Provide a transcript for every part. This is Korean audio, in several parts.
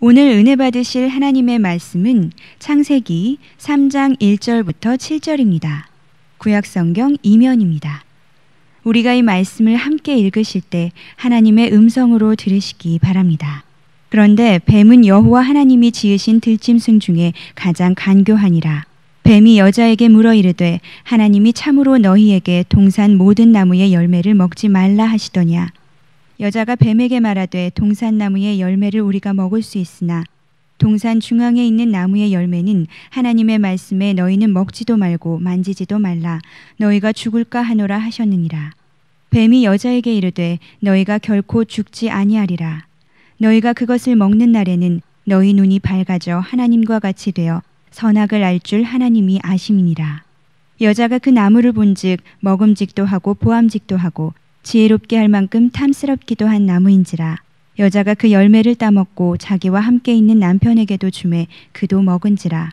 오늘 은혜 받으실 하나님의 말씀은 창세기 3장 1절부터 7절입니다. 구약성경 2면입니다. 우리가 이 말씀을 함께 읽으실 때 하나님의 음성으로 들으시기 바랍니다. 그런데 뱀은 여호와 하나님이 지으신 들짐승 중에 가장 간교하니라. 뱀이 여자에게 물어 이르되 하나님이 참으로 너희에게 동산 모든 나무의 열매를 먹지 말라 하시더냐. 여자가 뱀에게 말하되 동산 나무의 열매를 우리가 먹을 수 있으나 동산 중앙에 있는 나무의 열매는 하나님의 말씀에 너희는 먹지도 말고 만지지도 말라 너희가 죽을까 하노라 하셨느니라. 뱀이 여자에게 이르되 너희가 결코 죽지 아니하리라. 너희가 그것을 먹는 날에는 너희 눈이 밝아져 하나님과 같이 되어 선악을 알 줄 하나님이 아심이니라. 여자가 그 나무를 본즉 먹음직도 하고 보암직도 하고 지혜롭게 할 만큼 탐스럽기도 한 나무인지라. 여자가 그 열매를 따먹고 자기와 함께 있는 남편에게도 주매 그도 먹은지라.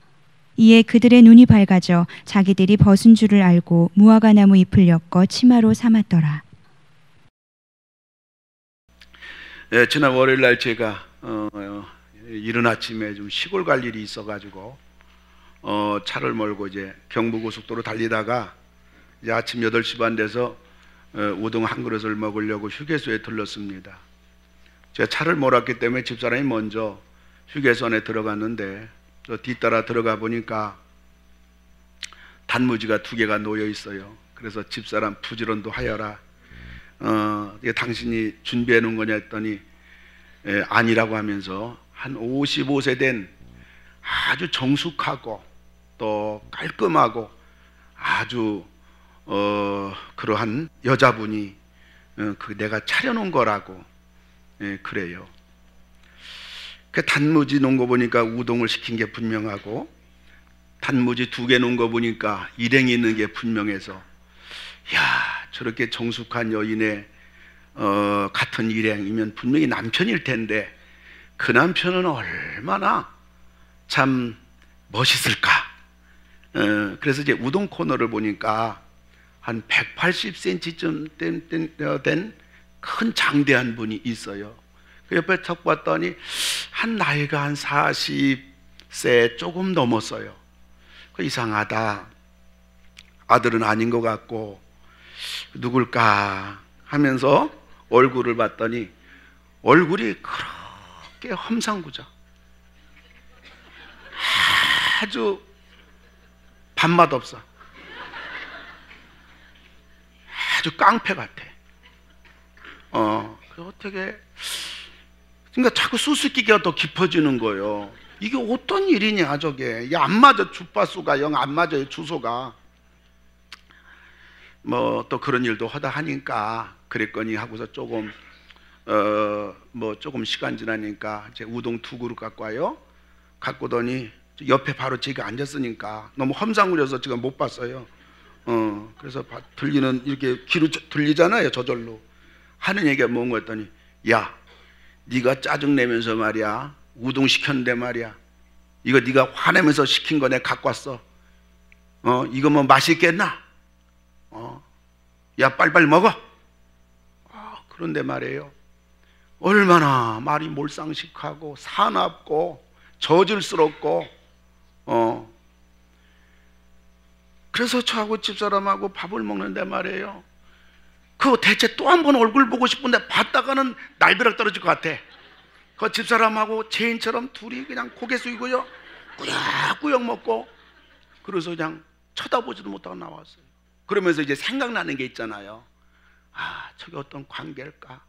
이에 그들의 눈이 밝아져 자기들이 벗은 줄을 알고 무화과 나무 잎을 엮어 치마로 삼았더라. 네, 지난 월요일 날 제가 이른 아침에 좀 시골 갈 일이 있어가지고 차를 몰고 이제 경부고속도로 달리다가 이제 아침 8시 반 돼서 우동 한 그릇을 먹으려고 휴게소에 들렀습니다. 제가 차를 몰았기 때문에 집사람이 먼저 휴게소 안에 들어갔는데 뒤따라 들어가 보니까 단무지가 2개가 놓여 있어요. 그래서 집사람 부지런도 하여라. 이게 당신이 준비해 놓은 거냐 했더니 아니라고 하면서 한 55세 된 아주 정숙하고 또 깔끔하고 아주 그러한 여자분이 내가 차려놓은 거라고 그래요. 그 단무지 놓은 거 보니까 우동을 시킨 게 분명하고 단무지 2개 놓은 거 보니까 일행이 있는 게 분명해서 야 저렇게 정숙한 여인의 같은 일행이면 분명히 남편일 텐데 그 남편은 얼마나 참 멋있을까. 그래서 이제 우동 코너를 보니까 한 180cm쯤 된 큰 장대한 분이 있어요. 그 옆에 턱 봤더니 한 나이가 한 40세 조금 넘었어요. 이상하다. 아들은 아닌 것 같고 누굴까 하면서 얼굴을 봤더니 얼굴이 그렇게 험상궂어. 아주 밥맛 없어. 아주 깡패 같아. 어떻게 그러니까 자꾸 수수께끼가 더 깊어지는 거예요. 이게 어떤 일이냐 저게. 이게 안 맞아. 주파수가 영 안 맞아요. 주소가. 뭐 또 그런 일도 하다 하니까 그랬거니 하고서 조금 조금 시간 지나니까 이제 우동 2그릇 갖고 와요. 갖고 오더니 옆에 바로 제가 앉았으니까 너무 험상궂어서 제가 못 봤어요. 그래서 들리는 이렇게 귀로 들리잖아요. 저절로 하는 얘기가 뭔가 했더니 야 네가 짜증내면서 말이야 우동 시켰는데 말이야 이거 네가 화내면서 시킨 거 내가 갖고 왔어. 이거 뭐 맛있겠나? 야 빨리빨리 먹어. 그런데 말이에요 얼마나 말이 몰상식하고 사납고 저질스럽고 그래서 저하고 집사람하고 밥을 먹는데 말이에요 그 대체 또 한 번 얼굴 보고 싶은데 봤다가는 날벼락 떨어질 것 같아. 그 집사람하고 죄인처럼 둘이 그냥 고개 숙이고요 꾸역꾸역 먹고 그래서 그냥 쳐다보지도 못하고 나왔어요. 그러면서 이제 생각나는 게 있잖아요. 저게 어떤 관계일까?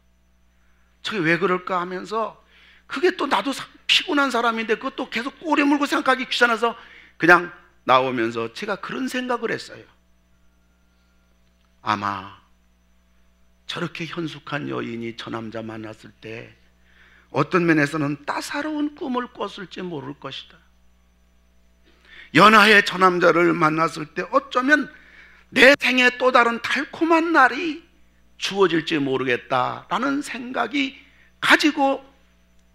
저게 왜 그럴까 하면서 그게 또 나도 피곤한 사람인데 그것도 계속 꼬리 물고 생각하기 귀찮아서 그냥 나오면서 제가 그런 생각을 했어요. 아마 저렇게 현숙한 여인이 저 남자 만났을 때 어떤 면에서는 따사로운 꿈을 꿨을지 모를 것이다. 연하의 저 남자를 만났을 때 어쩌면 내 생에 또 다른 달콤한 날이 주어질지 모르겠다라는 생각이 가지고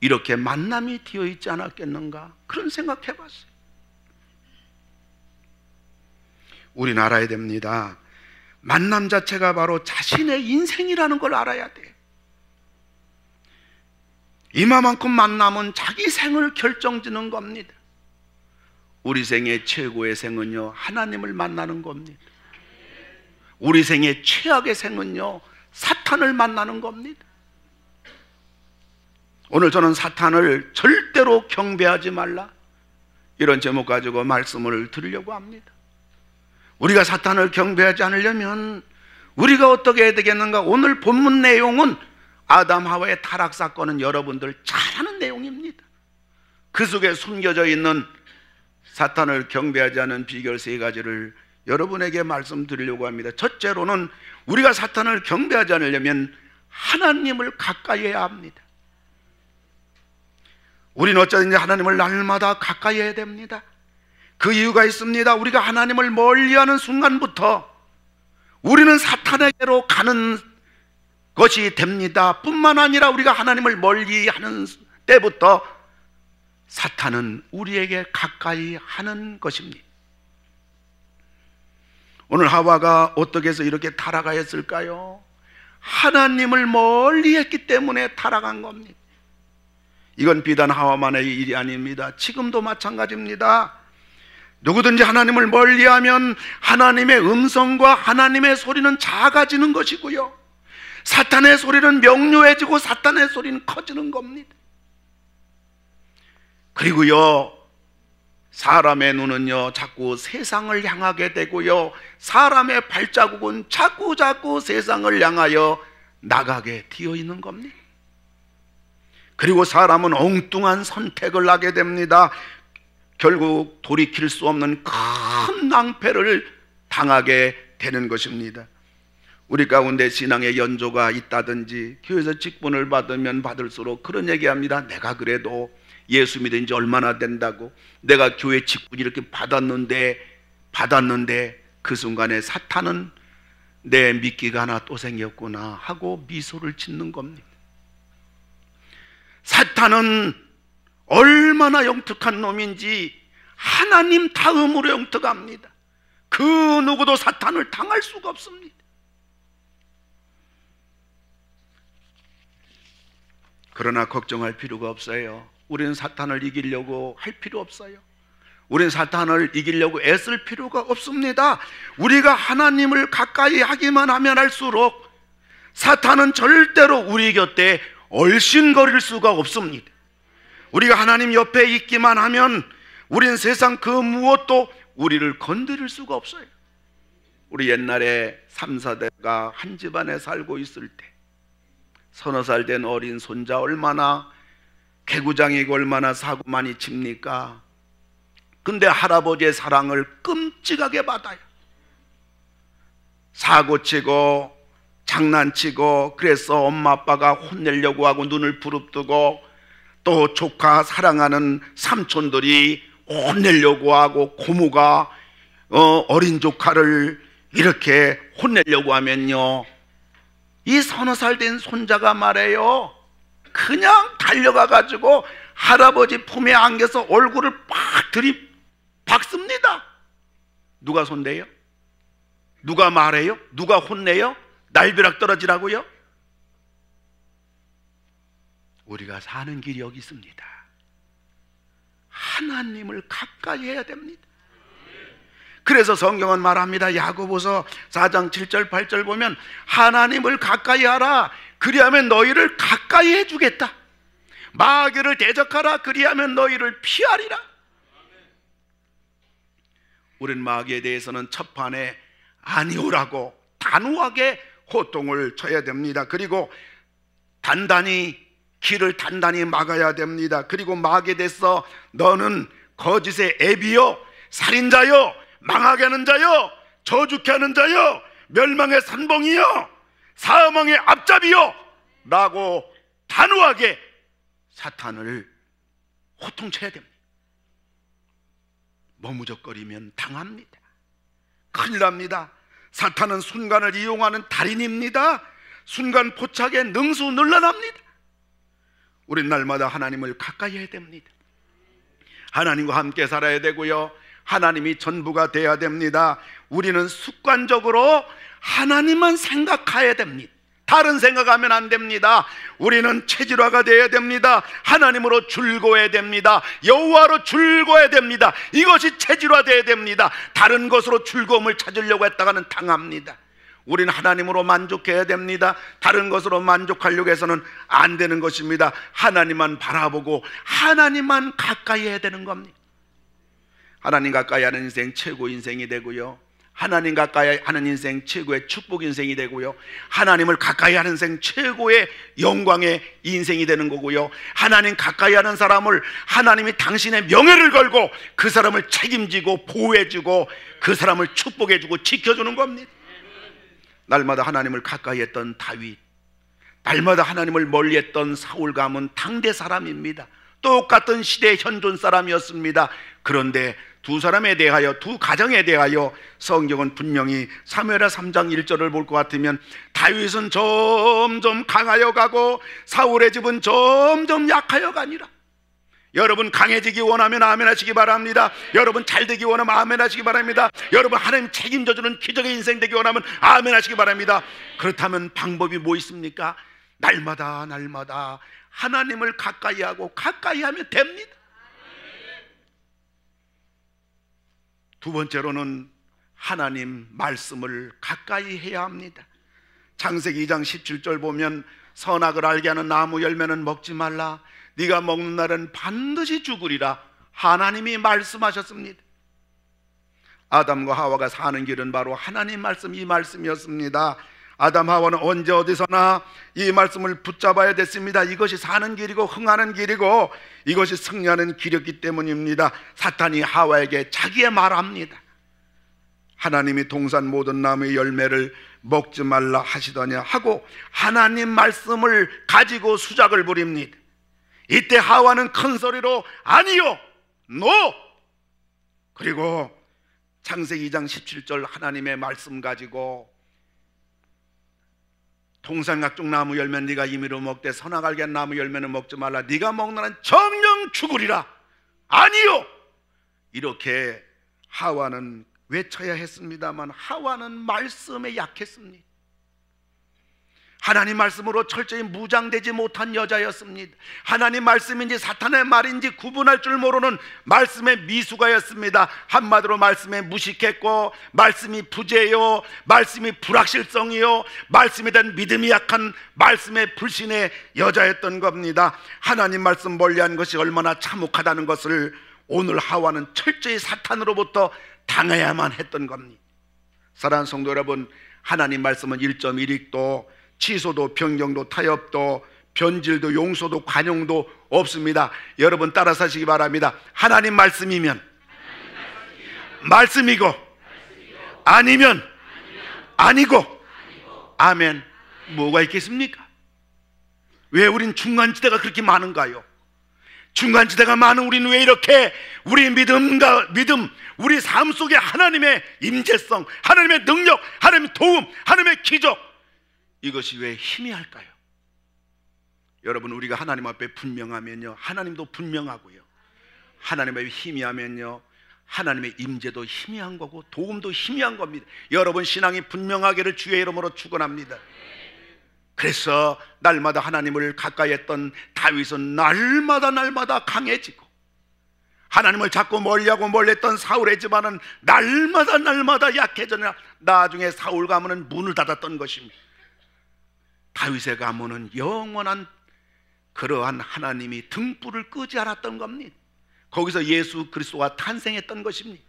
이렇게 만남이 되어 있지 않았겠는가 그런 생각 해봤어요. 우리는 알아야 됩니다. 만남 자체가 바로 자신의 인생이라는 걸 알아야 돼. 이마만큼 만나면 자기 생을 결정짓는 겁니다. 우리 생의 최고의 생은요, 하나님을 만나는 겁니다. 우리 생의 최악의 생은요, 사탄을 만나는 겁니다. 오늘 저는 사탄을 절대로 경배하지 말라, 이런 제목 가지고 말씀을 드리려고 합니다. 우리가 사탄을 경배하지 않으려면 우리가 어떻게 해야 되겠는가? 오늘 본문 내용은 아담 하와의 타락 사건은 여러분들 잘 아는 내용입니다. 그 속에 숨겨져 있는 사탄을 경배하지 않은 비결 3가지를 여러분에게 말씀드리려고 합니다. 첫째로는 우리가 사탄을 경배하지 않으려면 하나님을 가까이 해야 합니다. 우리는 어쩌든지 하나님을 날마다 가까이 해야 됩니다. 그 이유가 있습니다. 우리가 하나님을 멀리하는 순간부터 우리는 사탄에게로 가는 것이 됩니다. 뿐만 아니라 우리가 하나님을 멀리하는 때부터 사탄은 우리에게 가까이 하는 것입니다. 오늘 하와가 어떻게 해서 이렇게 타락하였을까요? 하나님을 멀리했기 때문에 타락한 겁니다. 이건 비단 하와만의 일이 아닙니다. 지금도 마찬가지입니다. 누구든지 하나님을 멀리하면 하나님의 음성과 하나님의 소리는 작아지는 것이고요, 사탄의 소리는 명료해지고 사탄의 소리는 커지는 겁니다. 그리고요, 사람의 눈은요 자꾸 세상을 향하게 되고요, 사람의 발자국은 자꾸 세상을 향하여 나가게 되어 있는 겁니다. 그리고 사람은 엉뚱한 선택을 하게 됩니다. 결국 돌이킬 수 없는 큰 낭패를 당하게 되는 것입니다. 우리 가운데 신앙의 연조가 있다든지 교회에서 직분을 받으면 받을수록 그런 얘기합니다. 내가 그래도 예수 믿은 지 얼마나 된다고, 내가 교회 직분 이렇게 받았는데 그 순간에 사탄은 내 미끼가 하나 또 생겼구나 하고 미소를 짓는 겁니다. 사탄은 얼마나 영특한 놈인지 하나님 다음으로 영특합니다. 그 누구도 사탄을 당할 수가 없습니다. 그러나 걱정할 필요가 없어요. 우리는 사탄을 이기려고 할 필요 없어요. 우리는 사탄을 이기려고 애쓸 필요가 없습니다. 우리가 하나님을 가까이 하기만 하면 할수록 사탄은 절대로 우리 곁에 얼씬거릴 수가 없습니다. 우리가 하나님 옆에 있기만 하면 우린 세상 그 무엇도 우리를 건드릴 수가 없어요. 우리 옛날에 3, 4대가 한 집안에 살고 있을 때 서너 살 된 어린 손자 얼마나 개구장이고 얼마나 사고 많이 칩니까? 근데 할아버지의 사랑을 끔찍하게 받아요. 사고치고 장난치고, 그래서 엄마 아빠가 혼내려고 하고 눈을 부릅뜨고, 또 조카 사랑하는 삼촌들이 혼내려고 하고, 고모가 어린 조카를 이렇게 혼내려고 하면요, 이 서너 살 된 손자가 말해요, 그냥 달려가 가지고 할아버지 품에 안겨서 얼굴을 팍 들이박습니다. 누가 손대요? 누가 말해요? 누가 혼내요? 날벼락 떨어지라고요? 우리가 사는 길이 여기 있습니다. 하나님을 가까이 해야 됩니다. 그래서 성경은 말합니다. 야고보서 4장 7절 8절 보면 하나님을 가까이 하라, 그리하면 너희를 가까이 해주겠다. 마귀를 대적하라, 그리하면 너희를 피하리라. 우린 마귀에 대해서는 첫판에 아니오라고 단호하게 호통을 쳐야 됩니다. 그리고 길을 단단히 막아야 됩니다. 그리고 마귀에 대해서 너는 거짓의 애비요, 살인자요, 망하게 하는 자요, 저주케 하는 자요, 멸망의 선봉이요, 사망의 앞잡이요 라고 단호하게 사탄을 호통쳐야 됩니다. 머무적거리면 당합니다. 큰일 납니다. 사탄은 순간을 이용하는 달인입니다. 순간 포착에 능수능란합니다. 우린 날마다 하나님을 가까이 해야 됩니다. 하나님과 함께 살아야 되고요, 하나님이 전부가 돼야 됩니다. 우리는 습관적으로 하나님만 생각해야 됩니다. 다른 생각하면 안 됩니다. 우리는 체질화가 되어야 됩니다. 하나님으로 줄거야 됩니다. 여호와로 줄거야 됩니다. 이것이 체질화되어야 됩니다. 다른 것으로 즐거움을 찾으려고 했다가는 당합니다. 우리는 하나님으로 만족해야 됩니다. 다른 것으로 만족하려고 해서는 안 되는 것입니다. 하나님만 바라보고 하나님만 가까이 해야 되는 겁니다. 하나님 가까이 하는 인생 최고 인생이 되고요, 하나님 가까이 하는 인생 최고의 축복 인생이 되고요, 하나님을 가까이 하는 인생 최고의 영광의 인생이 되는 거고요, 하나님 가까이 하는 사람을 하나님이 당신의 명예를 걸고 그 사람을 책임지고 보호해주고 그 사람을 축복해주고 지켜주는 겁니다. 날마다 하나님을 가까이 했던 다윗, 날마다 하나님을 멀리했던 사울 가문 당대 사람입니다. 똑같은 시대의 현존 사람이었습니다. 그런데 두 사람에 대하여, 두 가정에 대하여 성경은 분명히 사무엘하 3장 1절을 볼 것 같으면 다윗은 점점 강하여 가고 사울의 집은 점점 약하여 가니라. 여러분 강해지기 원하면 아멘 하시기 바랍니다. 여러분 잘되기 원하면 아멘 하시기 바랍니다. 여러분 하나님 책임져주는 기적의 인생 되기 원하면 아멘 하시기 바랍니다. 그렇다면 방법이 뭐 있습니까? 날마다 하나님을 가까이 하고 가까이 하면 됩니다. 두 번째로는 하나님 말씀을 가까이 해야 합니다. 창세기 2장 17절 보면 선악을 알게 하는 나무 열매는 먹지 말라, 네가 먹는 날은 반드시 죽으리라 하나님이 말씀하셨습니다. 아담과 하와가 사는 길은 바로 하나님 말씀, 이 말씀이었습니다. 아담 하와는 언제 어디서나 이 말씀을 붙잡아야 됐습니다. 이것이 사는 길이고 흥하는 길이고 이것이 승리하는 길이었기 때문입니다. 사탄이 하와에게 자기의 말합니다. 하나님이 동산 모든 나무의 열매를 먹지 말라 하시더냐 하고 하나님 말씀을 가지고 수작을 부립니다. 이때 하와는 큰 소리로 아니요, 노! 그리고 창세기 2장 17절 하나님의 말씀 가지고 동산 각종 나무 열매는 네가 임의로 먹되 선악 알게 한 나무 열매는 먹지 말라, 네가 먹는 한 정령 죽으리라 아니요, 이렇게 하와는 외쳐야 했습니다만 하와는 말씀에 약했습니다. 하나님 말씀으로 철저히 무장되지 못한 여자였습니다. 하나님 말씀인지 사탄의 말인지 구분할 줄 모르는 말씀의 미숙아였습니다. 한마디로 말씀에 무식했고, 말씀이 부재요, 말씀이 불확실성이요, 말씀에 대한 믿음이 약한 말씀의 불신의 여자였던 겁니다. 하나님 말씀 멀리한 것이 얼마나 참혹하다는 것을 오늘 하와는 철저히 사탄으로부터 당해야만 했던 겁니다. 사랑하는 성도 여러분, 하나님 말씀은 1.1익도 취소도 변경도 타협도 변질도 용서도 관용도 없습니다. 여러분 따라서 하시기 바랍니다. 하나님 말씀이면 말씀이고 아니면 아니고. 아멘. 뭐가 있겠습니까? 왜 우린 중간지대가 그렇게 많은가요? 중간지대가 많은 우리는 왜 이렇게 우리 믿음, 우리 삶 속에 하나님의 임재성, 하나님의 능력, 하나님의 도움, 하나님의 기적, 이것이 왜 희미할까요? 여러분, 우리가 하나님 앞에 분명하면요, 하나님도 분명하고요, 하나님 앞에 희미하면요, 하나님의 임재도 희미한 거고 도움도 희미한 겁니다. 여러분 신앙이 분명하기를 주의 이름으로 축원합니다. 그래서 날마다 하나님을 가까이 했던 다윗은 날마다 강해지고, 하나님을 자꾸 멀리하고 멀리했던 사울의 집안은 날마다 약해져나 나중에 사울 가문은 문을 닫았던 것입니다. 다윗의 가문은 영원한 그러한 하나님이 등불을 끄지 않았던 겁니다. 거기서 예수 그리스도가 탄생했던 것입니다.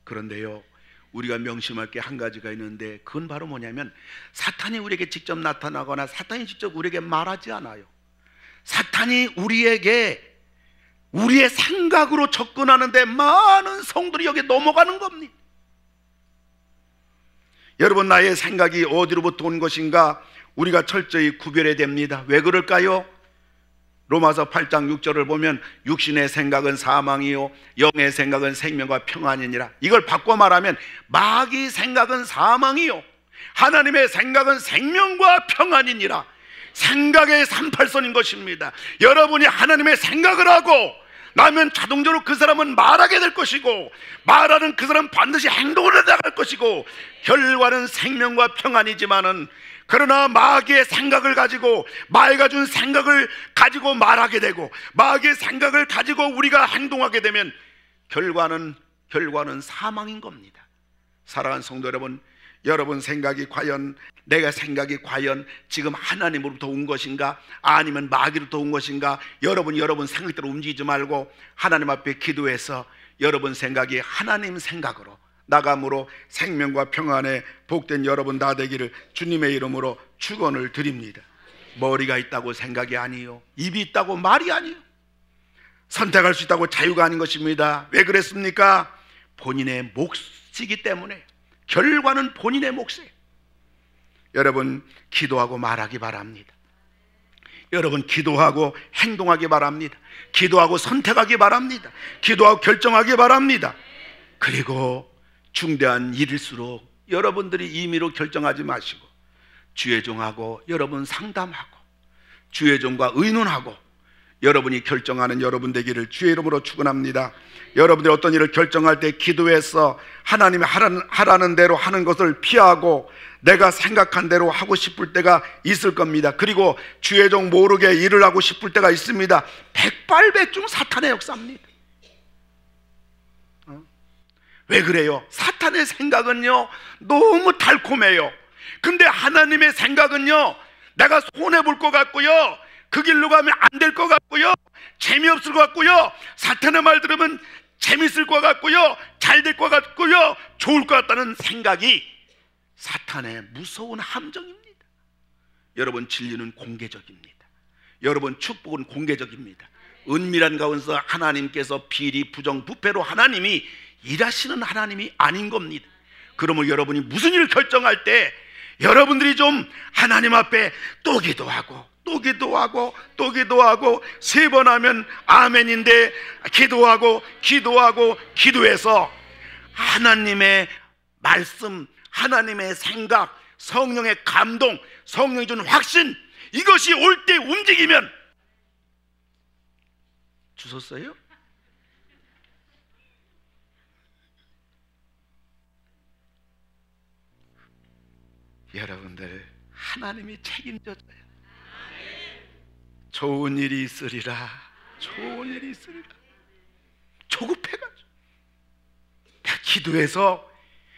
그런데요, 우리가 명심할 게 한 가지가 있는데 그건 바로 뭐냐면 사탄이 우리에게 직접 나타나거나 사탄이 직접 우리에게 말하지 않아요. 사탄이 우리에게 우리의 생각으로 접근하는데 많은 성들이 여기에 넘어가는 겁니다. 여러분, 나의 생각이 어디로부터 온 것인가 우리가 철저히 구별해야 됩니다. 왜 그럴까요? 로마서 8장 6절을 보면 육신의 생각은 사망이요 영의 생각은 생명과 평안이니라. 이걸 바꿔 말하면 마귀 생각은 사망이요 하나님의 생각은 생명과 평안이니라. 생각의 38선인 것입니다. 여러분이 하나님의 생각을 하고 나면 자동적으로 그 사람은 말하게 될 것이고, 말하는 그 사람은 반드시 행동을 해나갈 것이고, 결과는 생명과 평안이지만은, 그러나 마귀의 생각을 가지고, 마귀가 준 생각을 가지고 말하게 되고, 마귀의 생각을 가지고 우리가 행동하게 되면 결과는 사망인 겁니다. 사랑하는 성도 여러분, 여러분 생각이 과연, 내가 생각이 과연 지금 하나님으로부터 온 것인가, 아니면 마귀로부터 온 것인가? 여러분 생각대로 움직이지 말고 하나님 앞에 기도해서 여러분 생각이 하나님 생각으로 나감으로 생명과 평안에 복된 여러분 다 되기를 주님의 이름으로 축원을 드립니다. 머리가 있다고 생각이 아니요, 입이 있다고 말이 아니요, 선택할 수 있다고 자유가 아닌 것입니다. 왜 그랬습니까? 본인의 몫이기 때문에. 결과는 본인의 몫이에요. 여러분 기도하고 말하기 바랍니다. 여러분 기도하고 행동하기 바랍니다. 기도하고 선택하기 바랍니다. 기도하고 결정하기 바랍니다. 그리고 중대한 일일수록 여러분들이 임의로 결정하지 마시고 주의 종하고 여러분 상담하고 주의 종과 의논하고 여러분이 결정하는 여러분 되기를 주의 이름으로 축원합니다. 여러분들이 어떤 일을 결정할 때 기도해서 하나님이 하라는 대로 하는 것을 피하고 내가 생각한 대로 하고 싶을 때가 있을 겁니다. 그리고 주의 종 모르게 일을 하고 싶을 때가 있습니다. 백발백중 사탄의 역사입니다. 왜 그래요? 사탄의 생각은요 너무 달콤해요. 근데 하나님의 생각은요, 내가 손해볼 것 같고요, 그 길로 가면 안 될 것 같고요, 재미없을 것 같고요, 사탄의 말 들으면 재밌을 것 같고요, 잘 될 것 같고요, 좋을 것 같다는 생각이 사탄의 무서운 함정입니다. 여러분 진리는 공개적입니다. 여러분 축복은 공개적입니다. 은밀한 가운데서 하나님께서 비리 부정 부패로 하나님이 일하시는 하나님이 아닌 겁니다. 그러면 여러분이 무슨 일을 결정할 때 여러분들이 좀 하나님 앞에 또 기도하고 또 기도하고 또 기도하고 3번 하면 아멘인데 기도하고 기도해서 하나님의 말씀, 하나님의 생각, 성령의 감동, 성령이 준 확신, 이것이 올 때 움직이면 주셨어요? 여러분들 하나님이 책임져줘요. 좋은 일이 있으리라. 좋은 일이 있으리라. 조급해가지고 내가 기도해서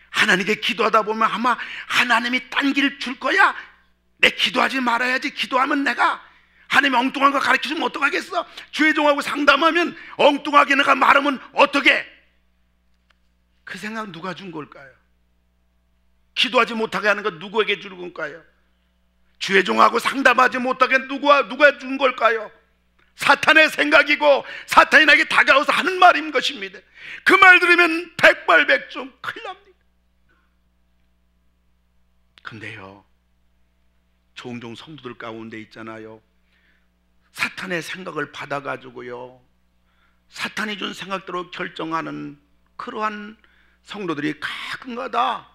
하나님께 기도하다 보면 아마 하나님이 딴 길 줄 거야. 내 기도하지 말아야지. 기도하면 내가 하나님이 엉뚱한 거 가르쳐주면 어떡하겠어? 주의 종하고 상담하면 엉뚱하게 내가 말하면 어떡해? 그 생각 누가 준 걸까요? 기도하지 못하게 하는 거 누구에게 준 걸까요? 주의 종하고 상담하지 못하게 누가 준 걸까요? 사탄의 생각이고 사탄이 나에게 다가와서 하는 말인 것입니다. 그 말 들으면 백발백중 큰일 납니다. 근데요, 종종 성도들 가운데 있잖아요, 사탄의 생각을 받아가지고요, 사탄이 준 생각대로 결정하는 그러한 성도들이 가끔가다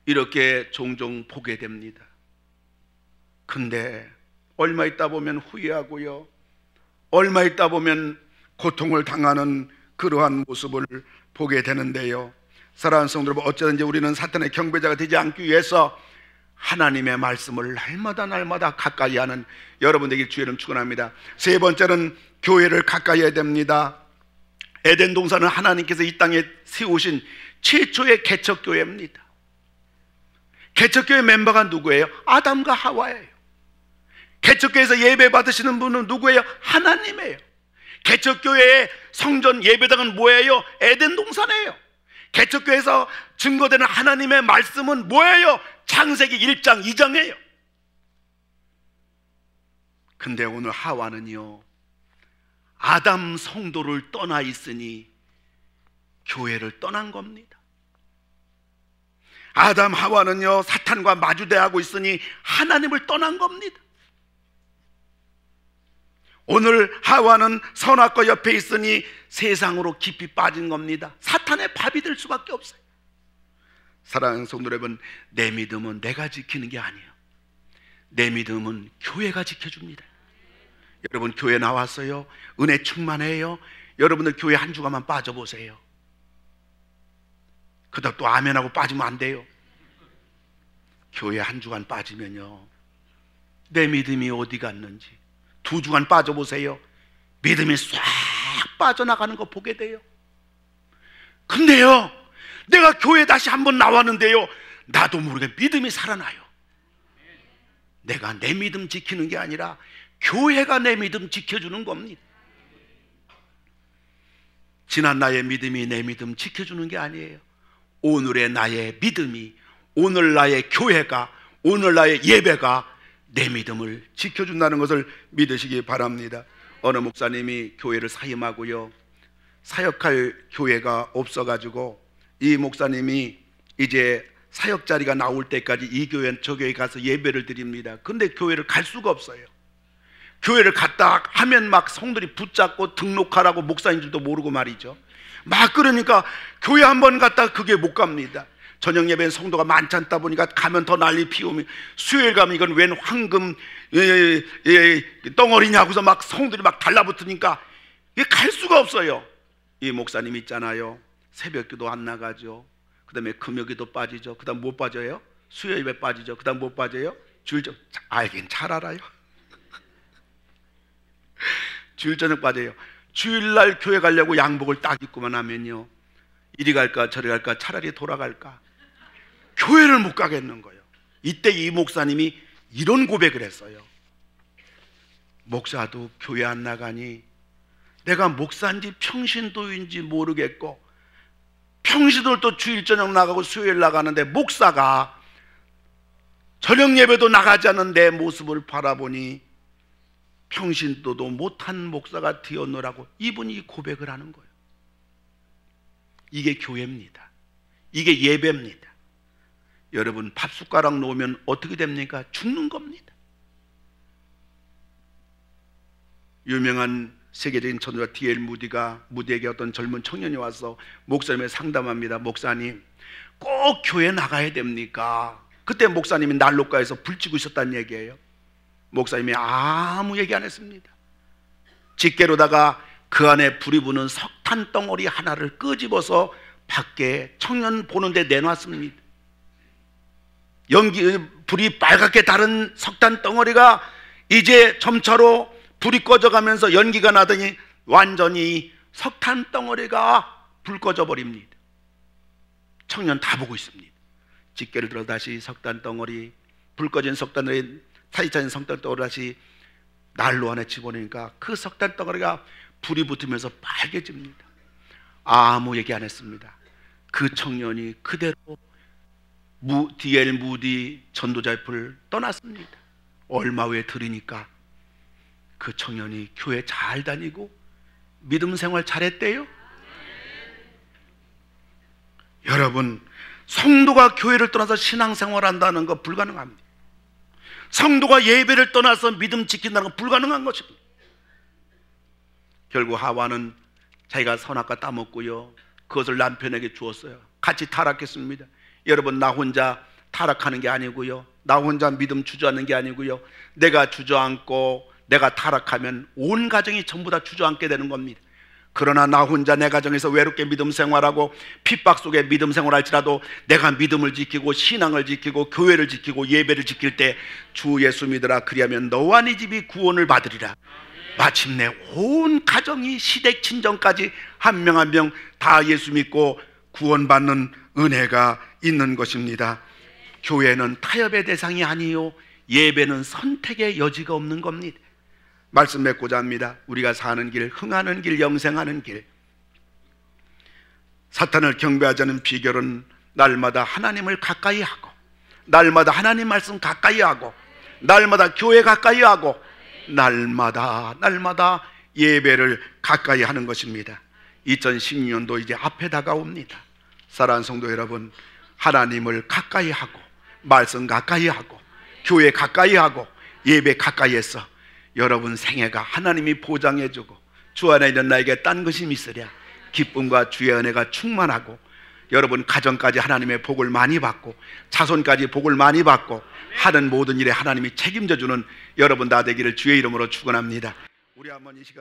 이렇게 종종 보게 됩니다. 근데 얼마 있다 보면 후회하고요, 얼마 있다 보면 고통을 당하는 그러한 모습을 보게 되는데요, 사랑하는 성도 여러분, 어쩌든지 우리는 사탄의 경배자가 되지 않기 위해서 하나님의 말씀을 날마다 가까이 하는 여러분 되길 주의 이름 축원합니다. 3번째는 교회를 가까이 해야 됩니다. 에덴 동산은 하나님께서 이 땅에 세우신 최초의 개척교회입니다. 개척교회 멤버가 누구예요? 아담과 하와예요. 개척교회에서 예배 받으시는 분은 누구예요? 하나님이에요. 개척교회의 성전 예배당은 뭐예요? 에덴 동산이에요. 개척교회에서 증거되는 하나님의 말씀은 뭐예요? 창세기 1장 2장이에요. 근데 오늘 하와는요, 아담 성도를 떠나 있으니 교회를 떠난 겁니다. 아담 하와는요, 사탄과 마주대하고 있으니 하나님을 떠난 겁니다. 오늘 하와는 선악과 옆에 있으니 세상으로 깊이 빠진 겁니다. 사탄의 밥이 될 수밖에 없어요. 사랑하는 성도 여러분, 내 믿음은 내가 지키는 게 아니에요. 내 믿음은 교회가 지켜줍니다. 여러분 교회 나왔어요? 은혜 충만해요? 여러분들 교회 한 주간만 빠져보세요. 그러다 또 아멘하고 빠지면 안 돼요. 교회 한 주간 빠지면요, 내 믿음이 어디 갔는지 2주간 빠져보세요. 믿음이 싹 빠져나가는 거 보게 돼요. 근데요, 내가 교회 다시 한번 나왔는데요, 나도 모르게 믿음이 살아나요. 내가 내 믿음 지키는 게 아니라 교회가 내 믿음 지켜주는 겁니다. 지난 나의 믿음이 내 믿음 지켜주는 게 아니에요. 오늘의 나의 믿음이, 오늘 나의 교회가, 오늘 나의 예배가 내 믿음을 지켜준다는 것을 믿으시기 바랍니다. 어느 목사님이 교회를 사임하고요, 사역할 교회가 없어가지고 이 목사님이 이제 사역 자리가 나올 때까지 이 교회 저 교회 가서 예배를 드립니다. 근데 교회를 갈 수가 없어요. 교회를 갔다 하면 막 성들이 붙잡고 등록하라고, 목사인 줄도 모르고 말이죠. 막 그러니까 교회 한번 갔다 그게 못 갑니다. 저녁 예배는 성도가 많지 않다 보니까 가면 더 난리 피우면, 수요일 가면 이건 웬 황금 덩어리냐고서 막 성들이 막 달라붙으니까 이게 갈 수가 없어요. 이 목사님 있잖아요, 새벽기도 안 나가죠. 그 다음에 금요기도 빠지죠. 그 다음 못 빠져요? 수요일 예배 빠지죠. 그 다음 못 빠져요? 주일 저녁. 알긴 잘 알아요. 주일 저녁 빠져요. 주일날 교회 가려고 양복을 딱 입고만 하면요, 이리 갈까 저리 갈까, 차라리 돌아갈까, 교회를 못 가겠는 거예요. 이때 이 목사님이 이런 고백을 했어요. 목사도 교회 안 나가니 내가 목사인지 평신도인지 모르겠고, 평신도도 주일 저녁 나가고 수요일 나가는데 목사가 저녁 예배도 나가지 않는 내 모습을 바라보니 평신도도 못한 목사가 되었노라고 이분이 고백을 하는 거예요. 이게 교회입니다. 이게 예배입니다. 여러분, 밥 숟가락 놓으면 어떻게 됩니까? 죽는 겁니다. 유명한 세계적인 전도자 D.L. 무디에게 어떤 젊은 청년이 와서 목사님에 상담합니다. 목사님, 꼭 교회 나가야 됩니까? 그때 목사님이 난로가에서 불 지고 있었다는 얘기예요. 목사님이 아무 얘기 안 했습니다. 집게로다가 그 안에 불이 부는 석탄 덩어리 하나를 끄집어서 밖에 청년 보는데 내놨습니다. 불이 빨갛게 다른 석탄 덩어리가 이제 점차로 불이 꺼져가면서 연기가 나더니 완전히 석탄 덩어리가 불 꺼져 버립니다. 청년 다 보고 있습니다. 집게를 들어 다시 석탄 덩어리, 불 꺼진 석탄 덩어리, 타이탄 석탄 덩어리 다시 난로 안에 집어넣으니까 그 석탄 덩어리가 불이 붙으면서 빨개집니다. 아무 얘기 안 했습니다. 그 청년이 그대로 D.L. 무디 전도자의 불을 떠났습니다. 얼마 후에 들으니까 그 청년이 교회 잘 다니고 믿음 생활 잘했대요. 여러분, 성도가 교회를 떠나서 신앙생활 한다는 거 불가능합니다. 성도가 예배를 떠나서 믿음 지킨다는 건 불가능한 것입니다. 결국 하와는 자기가 선악과 따먹고요, 그것을 남편에게 주었어요. 같이 타락했습니다. 여러분, 나 혼자 타락하는 게 아니고요, 나 혼자 믿음 주저앉는 게 아니고요, 내가 주저앉고 내가 타락하면 온 가정이 전부 다 주저앉게 되는 겁니다. 그러나 나 혼자 내 가정에서 외롭게 믿음 생활하고 핍박 속에 믿음 생활할지라도 내가 믿음을 지키고 신앙을 지키고 교회를 지키고 예배를 지킬 때 주 예수 믿으라, 그리하면 너와 네 집이 구원을 받으리라. 마침내 온 가정이 시댁 친정까지 한 명 한 명 다 예수 믿고 구원받는 은혜가 있는 것입니다. 교회는 타협의 대상이 아니요, 예배는 선택의 여지가 없는 겁니다. 말씀 맺고자 합니다. 우리가 사는 길, 흥하는 길, 영생하는 길, 사탄을 경배하지 않은 비결은 날마다 하나님을 가까이 하고, 날마다 하나님 말씀 가까이 하고, 날마다 교회 가까이 하고, 날마다 예배를 가까이 하는 것입니다. 2016년도 이제 앞에 다가옵니다. 사랑하는 성도 여러분, 하나님을 가까이 하고, 말씀 가까이 하고, 교회 가까이 하고, 예배 가까이 해서 여러분 생애가 하나님이 보장해주고 주 안에 있는 나에게 딴 것이 있으랴 기쁨과 주의 은혜가 충만하고, 여러분 가정까지 하나님의 복을 많이 받고 자손까지 복을 많이 받고 하는 모든 일에 하나님이 책임져 주는 여러분 다 되기를 주의 이름으로 축원합니다. 우리 한번 이 시간